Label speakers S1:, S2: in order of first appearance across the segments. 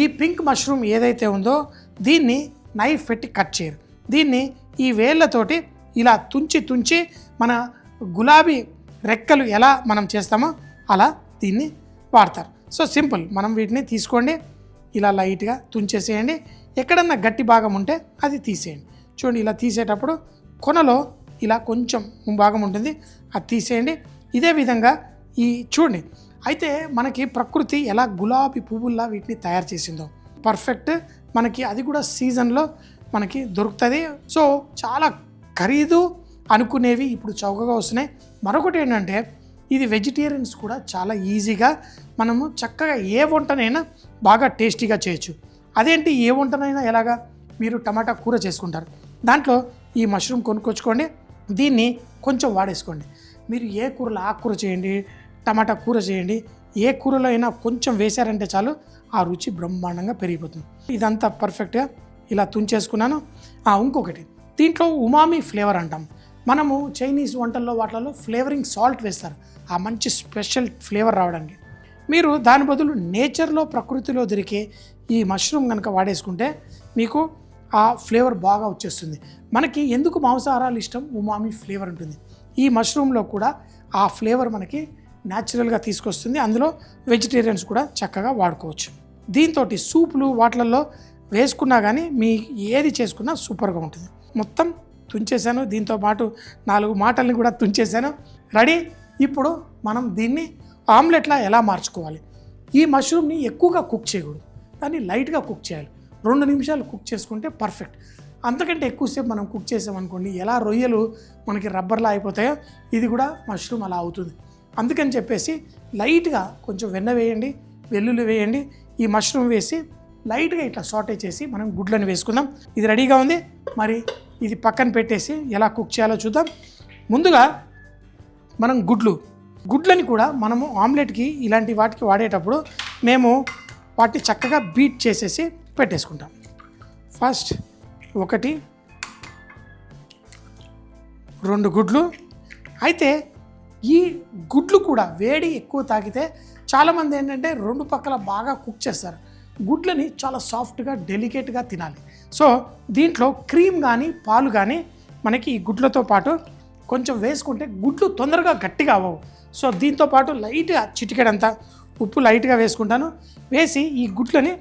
S1: ఈ pink mushroom ఏదైతే ఉందో దీన్ని నైఫ్ పెట్టి కట్ చేయరు. దీన్ని ఈ వేళ్ళతోటి ఇలా తుంచి మన గులాబీ రెక్కలు ఎలా మనం చేస్తామో అలా దీన్ని వాడతారు. So simple. మనం వీటిని తీసుకోండి, ఇలా లైట్గా తుంచేసేయండి. ఎక్కడన్నా గట్టి భాగం ఉంటే అది తీసేయండి. చూడండి, ఇలా తీసేటప్పుడు కొనలో ఇలా కొంచెం భాగం ఉంటుంది, అది తీసేయండి. ఇదే విధంగా ఈ చూడండి, అయితే మనకి ప్రకృతి ఎలా గులాబీ పువ్వుల్లా వీటిని తయారు చేసిందో పర్ఫెక్ట్. మనకి అది కూడా సీజన్లో మనకి దొరుకుతుంది. సో చాలా ఖరీదు అనుకునేవి ఇప్పుడు చౌకగా వస్తున్నాయి. మరొకటి ఏంటంటే ఇది వెజిటేరియన్స్ కూడా చాలా ఈజీగా మనము చక్కగా ఏ వంటనైనా బాగా టేస్టీగా చేయొచ్చు. అదేంటి, ఏ వంటనైనా ఎలాగా, మీరు టమాటా కూర చేసుకుంటారు, దాంట్లో ఈ మష్రూమ్ కొనుక్కొచ్చుకోండి, దీన్ని కొంచెం వాడేసుకోండి. మీరు ఏ కూరలో ఆకుకూర చేయండి, టమాటా కూర చేయండి, ఏ కూరలో అయినా కొంచెం వేశారంటే చాలు ఆ రుచి బ్రహ్మాండంగా పెరిగిపోతుంది. ఇదంతా పర్ఫెక్ట్గా ఇలా తుంచేసుకున్నాను. ఇంకొకటి, దీంట్లో ఉమామి ఫ్లేవర్ అంటాం మనము. చైనీస్ వంటల్లో వాటిల్లో ఫ్లేవరింగ్ సాల్ట్ వేస్తారు, ఆ మంచి స్పెషల్ ఫ్లేవర్ రావడానికి. మీరు దాని బదులు నేచర్లో ప్రకృతిలో దొరికే ఈ మష్రూమ్ కనుక వాడేసుకుంటే మీకు ఆ ఫ్లేవర్ బాగా వచ్చేస్తుంది. మనకి ఎందుకు మాంసాహారాలు ఇష్టం, ఉమామి ఫ్లేవర్ ఉంటుంది. ఈ మష్రూమ్లో కూడా ఆ ఫ్లేవర్ మనకి న్యాచురల్గా తీసుకొస్తుంది. అందులో వెజిటేరియన్స్ కూడా చక్కగా వాడుకోవచ్చు. దీంతో సూపులు వాటిల్లో వేసుకున్నా కానీ మీ ఏది చేసుకున్నా సూపర్గా ఉంటుంది. మొత్తం తుంచేసాను, దీంతో పాటు 4 మాటల్ని కూడా తుంచేసాను. రెడీ. ఇప్పుడు మనం దీన్ని ఆమ్లెట్లా ఎలా మార్చుకోవాలి. ఈ మష్రూమ్ని ఎక్కువగా కుక్ చేయకూడదు, దాన్ని లైట్గా కుక్ చేయాలి. 2 నిమిషాలు కుక్ చేసుకుంటే పర్ఫెక్ట్. అంతకంటే ఎక్కువసేపు మనం కుక్ చేసామనుకోండి, ఎలా రొయ్యలు మనకి రబ్బర్లా అయిపోతాయో ఇది కూడా మష్రూమ్ అలా అవుతుంది. అందుకని చెప్పేసి లైట్గా కొంచెం వెన్న వేయండి, వెల్లుల్లి వేయండి, ఈ మష్రూమ్ వేసి లైట్గా ఇట్లా సాటే చేసి మనం గుడ్లను వేసుకుందాం. ఇది రెడీగా ఉంది. మరి ఇది పక్కన పెట్టేసి ఎలా కుక్ చేయాలో చూద్దాం. ముందుగా మనం గుడ్లని కూడా మనము ఆమ్లెట్కి ఇలాంటి వాటికి వాడేటప్పుడు మేము వాటిని చక్కగా బీట్ చేసేసి పెట్టేసుకుంటాం. ఫస్ట్ 1 2 గుడ్లు. అయితే ఈ గుడ్లు కూడా వేడి ఎక్కువ తాగితే చాలామంది ఏంటంటే 2 పక్కల బాగా కుక్ చేస్తారు. గుడ్లని చాలా సాఫ్ట్గా డెలికేట్గా తినాలి. సో దీంట్లో క్రీమ్ కానీ పాలు కానీ మనకి ఈ గుడ్లతో పాటు కొంచెం వేసుకుంటే గుడ్లు తొందరగా గట్టిగా అవ్వవు. సో దీంతో పాటు లైట్గా చిటికెడంతా ఉప్పు లైట్గా వేసుకుంటాను. వేసి ఈ గుడ్లని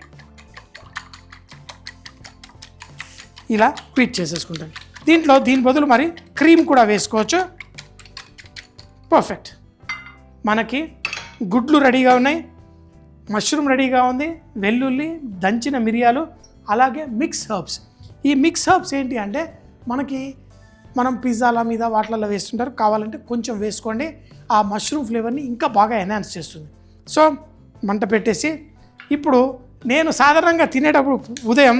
S1: ఇలా పీట్ చేసేసుకుంటాను. దీని బదులు మరి క్రీమ్ కూడా వేసుకోవచ్చు. పర్ఫెక్ట్. మనకి గుడ్లు రెడీగా ఉన్నాయి, మష్రూమ్ రెడీగా ఉంది, వెల్లుల్లి, దంచిన మిరియాలు, అలాగే మిక్స్ హర్బ్స్. ఈ మిక్స్ హర్బ్స్ ఏంటి అంటే మనం పిజ్జాల మీద వాటిలలో వేస్తుంటారు, కావాలంటే కొంచెం వేసుకోండి. ఆ మష్రూమ్ ఫ్లేవర్ని ఇంకా బాగా ఎన్హాన్స్ చేస్తుంది. సో మంట పెట్టేసి ఇప్పుడు నేను సాధారణంగా తినేటప్పుడు ఉదయం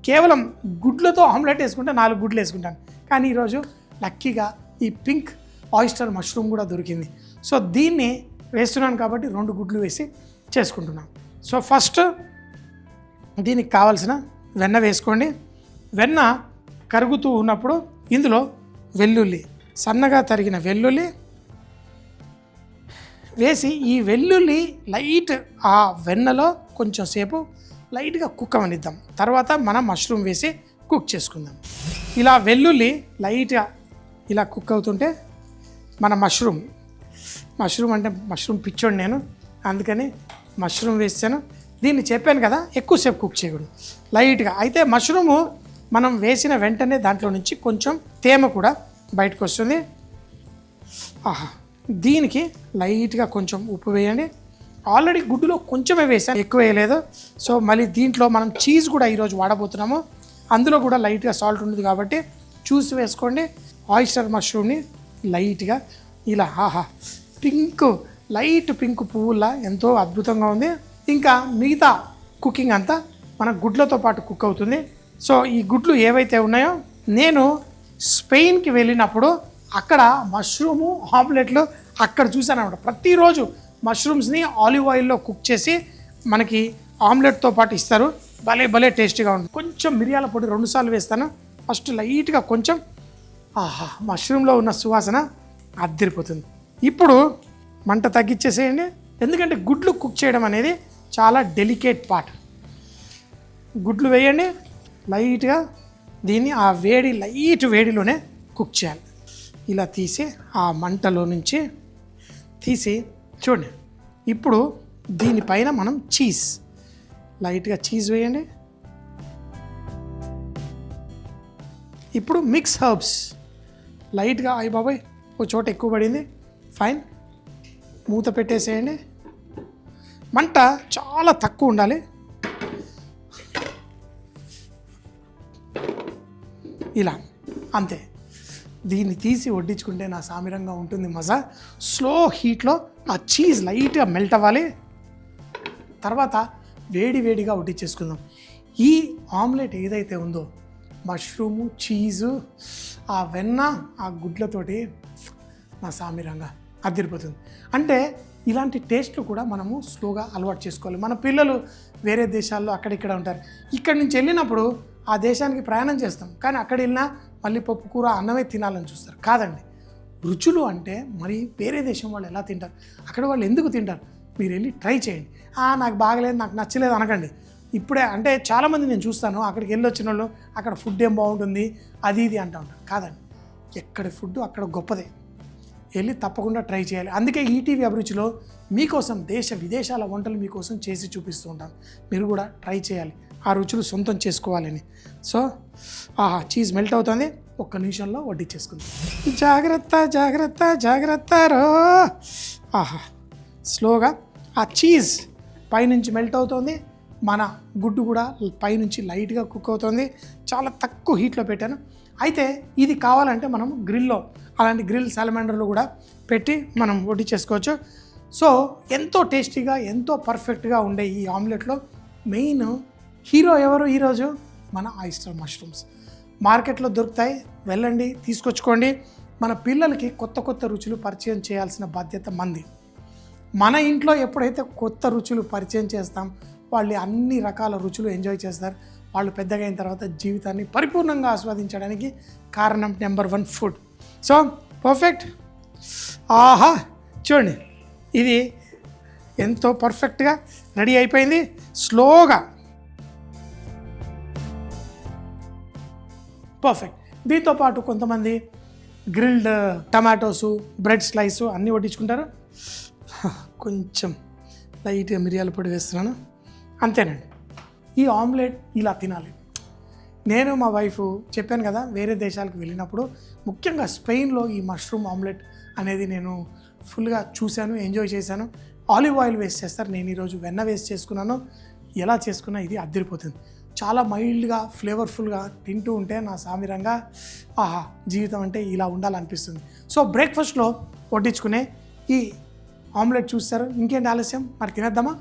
S1: కేవలం గుడ్లతో ఆమ్లెట్ వేసుకుంటే 4 గుడ్లు వేసుకుంటాను. కానీ ఈరోజు లక్కీగా ఈ పింక్ ఆయిస్టర్ మష్రూమ్ కూడా దొరికింది. సో దీన్ని వేస్తున్నాను కాబట్టి 2 గుడ్లు వేసి చేసుకుంటున్నాను. సో ఫస్ట్ దీనికి కావాల్సిన వెన్న వేసుకోండి. వెన్న కరుగుతూ ఉన్నప్పుడు ఇందులో వెల్లుల్లి, సన్నగా తరిగిన వెల్లుల్లి వేసి ఈ వెల్లుల్లి లైట్ ఆ వెన్నలో కొంచెం సేపు లైట్గా కుక్ అవనిద్దాం. తర్వాత మనం మష్రూమ్ వేసి కుక్ చేసుకుందాం. ఇలా వెల్లుల్లి లైట్గా ఇలా కుక్ అవుతుంటే మన మష్రూమ్ అంటే మష్రూమ్ పిచ్చోండి నేను, అందుకని మష్రూమ్ వేసాను. దీన్ని చెప్పాను కదా, ఎక్కువసేపు కుక్ చేయకూడదు, లైట్గా. అయితే మష్రూము మనం వేసిన వెంటనే దాంట్లో నుంచి కొంచెం తేమ కూడా బయటకు వస్తుంది. దీనికి లైట్గా కొంచెం ఉప్పు వేయండి. ఆల్రెడీ గుడ్డులో కొంచెమే వేసాను, ఎక్కువ వేయలేదు. సో మళ్ళీ దీంట్లో మనం చీజ్ కూడా ఈరోజు వాడబోతున్నాము, అందులో కూడా లైట్గా సాల్ట్ ఉంటుంది కాబట్టి చూసి వేసుకోండి. ఆయిస్టర్ మష్రూమ్ని లైట్గా ఇలా లైట్ పింక్ పువ్వులా ఎంతో అద్భుతంగా ఉంది. ఇంకా మిగతా కుకింగ్ అంతా మన గుడ్లతో పాటు కుక్ అవుతుంది. సో ఈ గుడ్లు ఏవైతే ఉన్నాయో, నేను స్పెయిన్కి వెళ్ళినప్పుడు అక్కడ మష్రూము ఆమ్లెట్లు అక్కడ చూశాను అన్నమాట. ప్రతిరోజు మష్రూమ్స్ని ఆలివ్ ఆయిల్లో కుక్ చేసి మనకి ఆమ్లెట్తో పాటు ఇస్తారు. భలే టేస్టీగా ఉంటుంది. కొంచెం మిరియాల పొడి 2 సార్లు వేస్తాను. ఫస్ట్ లైట్గా కొంచెం మష్రూమ్లో ఉన్న సువాసన అద్దరిపోతుంది. ఇప్పుడు మంట తగ్గించేసేయండి, ఎందుకంటే గుడ్లు కుక్ చేయడం అనేది చాలా డెలికేట్ పార్ట్. గుడ్లు వేయండి లైట్గా. దీన్ని ఆ లైట్ వేడిలోనే కుక్ చేయాలి. ఇలా తీసి ఆ మంటలో నుంచి తీసి చూడండి. ఇప్పుడు దీనిపైన మనం లైట్గా చీజ్ వేయండి. ఇప్పుడు మిక్స్ హర్బ్స్ లైట్గా, అయ్యి బాబాయ్ ఒక చోట ఎక్కువ పడింది, ఫైన్, మూత పెట్టేసేయండి. మంట చాలా తక్కువ ఉండాలి. ఇలా అంతే. దీన్ని తీసి వడ్డించుకుంటే నా సామిరంగా ఉంటుంది మజా. స్లో హీట్లో ఆ చీజ్ లైట్గా మెల్ట్ అవ్వాలి. తర్వాత వేడిగా వడ్డించేసుకుందాం. ఈ ఆమ్లెట్ ఏదైతే ఉందో, మష్రూము, చీజు, ఆ వెన్న, ఆ గుడ్లతోటి నా సామిరంగా అదిరిపోతుంది. అంటే ఇలాంటి టేస్ట్లు కూడా మనము స్లోగా అలవాటు చేసుకోవాలి. మన పిల్లలు వేరే దేశాల్లో అక్కడిక్కడ ఉంటారు. ఇక్కడి నుంచి వెళ్ళినప్పుడు ఆ దేశానికి ప్రయాణం చేస్తాం, కానీ అక్కడ వెళ్ళినా మళ్ళీ పప్పు కూర అన్నమే తినాలని చూస్తారు. కాదండి, రుచులు అంటే మరి వేరే దేశం వాళ్ళు ఎలా తింటారు, అక్కడ వాళ్ళు ఎందుకు తింటారు, మీరు వెళ్ళి ట్రై చేయండి. నాకు బాగలేదు, నాకు నచ్చలేదు అనకండి. ఇప్పుడే అంటే చాలామంది నేను చూస్తాను, అక్కడికి వెళ్ళి వచ్చిన వాళ్ళు అక్కడ ఫుడ్ ఏం బాగుంటుంది అది ఇది అంటూ ఉంటారు. కాదండి, ఎక్కడి ఫుడ్ అక్కడ గొప్పదే. వెళ్ళి తప్పకుండా ట్రై చేయాలి. అందుకే ఈటీవీ అభిరుచిలో మీకోసం దేశ విదేశాల వంటలు మీకోసం చేసి చూపిస్తూ ఉంటాను. మీరు కూడా ట్రై చేయాలి, ఆ రుచులు సొంతం చేసుకోవాలని. సో చీజ్ మెల్ట్ అవుతుంది, ఒక్క నిమిషంలో వడ్డించేసుకుంది. జాగ్రత్త జాగ్రత్త జాగ్రత్త రో. స్లోగా ఆ చీజ్ పైనుంచి మెల్ట్ అవుతుంది, మన గుడ్డు కూడా పైనుంచి లైట్గా కుక్ అవుతుంది. చాలా తక్కువ హీట్లో పెట్టాను. అయితే ఇది కావాలంటే మనం గ్రిల్లో, అలాంటి గ్రిల్ సాలమాండర్లో కూడా పెట్టి మనం వడ్డీ చేసుకోవచ్చు. సో ఎంతో టేస్టీగా, ఎంతో పర్ఫెక్ట్గా ఉండే ఈ ఆమ్లెట్లో మెయిన్ హీరో ఎవరు ఈరోజు? మన ఆయిస్టర్ మష్రూమ్స్. మార్కెట్లో దొరుకుతాయి, వెళ్ళండి తీసుకొచ్చుకోండి. మన పిల్లలకి కొత్త రుచులు పరిచయం చేయాల్సిన బాధ్యత మంది. మన ఇంట్లో ఎప్పుడైతే కొత్త రుచులు పరిచయం చేస్తాం, వాళ్ళు అన్ని రకాల రుచులు ఎంజాయ్ చేస్తారు. వాళ్ళు పెద్దగా అయిన తర్వాత జీవితాన్ని పరిపూర్ణంగా ఆస్వాదించడానికి కారణం నెంబర్ 1 ఫుడ్. So perfect. చూడండి, ఇది ఎంతో పర్ఫెక్ట్గా రెడీ అయిపోయింది. స్లోగా పర్ఫెక్ట్. దీంతో పాటు కొంతమంది గ్రిల్డ్ టమాటోసు, బ్రెడ్ స్లైసు అన్నీ వడ్డించుకుంటారు. కొంచెం లైట్గా మిరియాల పొడి వేస్తున్నాను, అంతేనండి. ఈ ఆమ్లెట్ ఇలా తినాలి. నేను మా వైఫ్ చెప్పాను కదా, వేరే దేశాలకు వెళ్ళినప్పుడు ముఖ్యంగా స్పెయిన్లో ఈ మష్రూమ్ ఆమ్లెట్ అనేది నేను ఫుల్గా చూశాను, ఎంజాయ్ చేశాను. ఆలివ్ ఆయిల్ వేస్ట్ చేస్తారు, నేను ఈరోజు వెన్న వేస్ట్ చేసుకున్నాను. ఎలా చేసుకున్నా ఇది అద్దరిపోతుంది. చాలా మైల్డ్గా, ఫ్లేవర్ఫుల్గా తింటూ ఉంటే నా సామిరంగా జీవితం అంటే ఇలా ఉండాలనిపిస్తుంది. సో బ్రేక్ఫాస్ట్లో వడ్డించుకునే ఈ ఆమ్లెట్ చూస్తారు. ఇంకేంటి ఆలస్యం, మరి తినేద్దామా?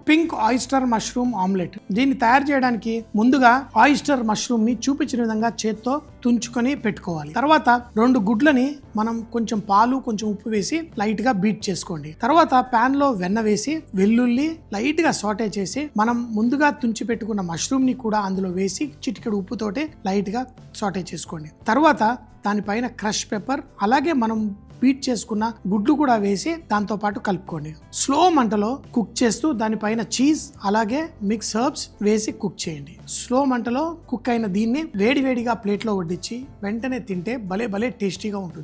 S1: Pink oyster mushroom omelette. దీన్ని తయారు చేయడానికి ముందుగా ఆయిస్టర్ మష్రూమ్ ని చూపించిన విధంగా చేత్తో తుంచుకొని పెట్టుకోవాలి. తర్వాత 2 గుడ్లని మనం కొంచెం పాలు, కొంచెం ఉప్పు వేసి లైట్ గా బీట్ చేసుకోండి. తర్వాత పాన్ లో వెన్న వేసి వెల్లుల్లి లైట్ గా సాటే చేసి మనం ముందుగా తుంచి పెట్టుకున్న మష్రూమ్ ని కూడా అందులో వేసి చిటికెడు ఉప్పుతోటి లైట్ గా సాటే చేసుకోండి. తర్వాత దానిపైన క్రష్ పెప్పర్, అలాగే మనం బీట్ చేసుకున్న గుడ్లు కూడా వేసి దాంతో పాటు కలుపుకోండి. స్లో మంటలో కుక్ చేస్తూ దానిపైన చీజ్ అలాగే మిక్స్ హర్బ్స్ వేసి కుక్ చేయండి. స్లో మంటలో కుక్ అయిన దీన్ని వేడిగా ప్లేట్లో వడ్డించి వెంటనే తింటే భలే టేస్టీగా ఉంటుంది.